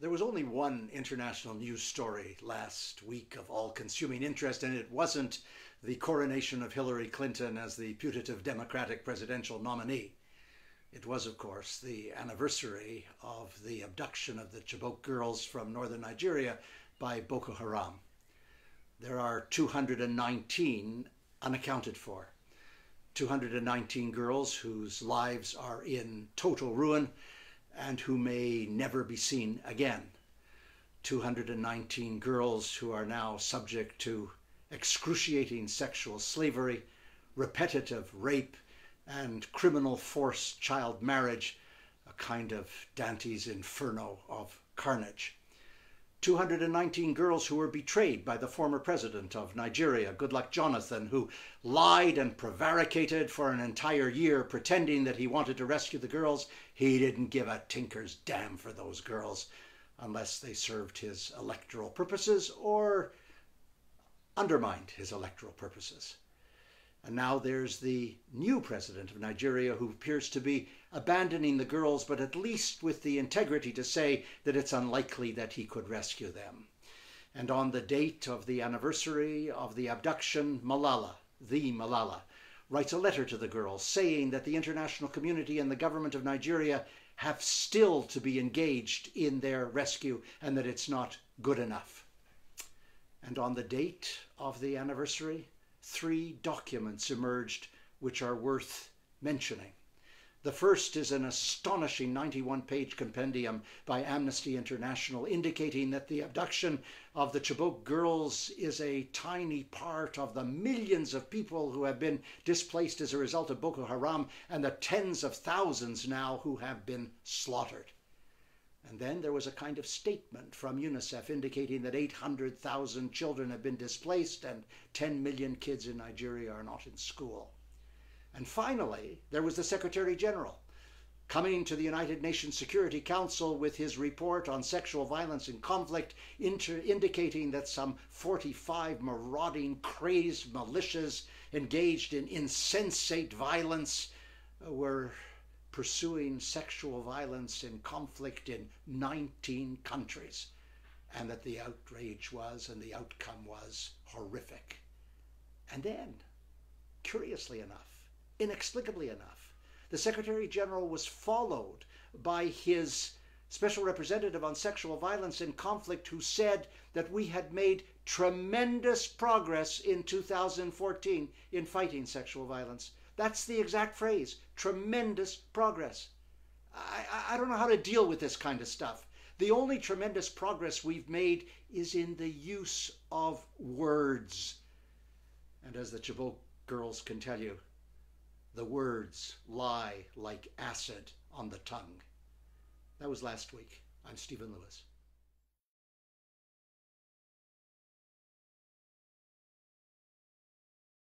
There was only one international news story last week of all-consuming interest, and it wasn't the coronation of Hillary Clinton as the putative Democratic presidential nominee. It was, of course, the anniversary of the abduction of the Chibok girls from northern Nigeria by Boko Haram. There are 219 unaccounted for. 219 girls whose lives are in total ruin and who may never be seen again. 219 girls who are now subject to excruciating sexual slavery, repetitive rape, and criminal forced child marriage, a kind of Dante's Inferno of carnage. 219 girls who were betrayed by the former president of Nigeria, Goodluck Jonathan, who lied and prevaricated for an entire year pretending that he wanted to rescue the girls. He didn't give a tinker's damn for those girls unless they served his electoral purposes or undermined his electoral purposes. And now there's the new president of Nigeria who appears to be abandoning the girls, but at least with the integrity to say that it's unlikely that he could rescue them. And on the date of the anniversary of the abduction, Malala, writes a letter to the girls saying that the international community and the government of Nigeria have still to be engaged in their rescue and that it's not good enough. And on the date of the anniversary, 3 documents emerged which are worth mentioning. The first is an astonishing 91-page compendium by Amnesty International indicating that the abduction of the Chibok girls is a tiny part of the millions of people who have been displaced as a result of Boko Haram and the tens of thousands now who have been slaughtered. And then there was a kind of statement from UNICEF indicating that 800,000 children have been displaced and 10 million kids in Nigeria are not in school. And finally, there was the Secretary General coming to the United Nations Security Council with his report on sexual violence in conflict, indicating that some 45 marauding, crazed militias engaged in insensate violence were pursuing sexual violence in conflict in 19 countries, and that the outrage was and the outcome was horrific. And then, curiously enough, inexplicably enough, the Secretary General was followed by his Special Representative on Sexual Violence in Conflict, who said that we had made tremendous progress in 2014 in fighting sexual violence. That's the exact phrase, tremendous progress. I don't know how to deal with this kind of stuff. The only tremendous progress we've made is in the use of words. And as the Chibok girls can tell you, the words lie like acid on the tongue. That was last week. I'm Stephen Lewis.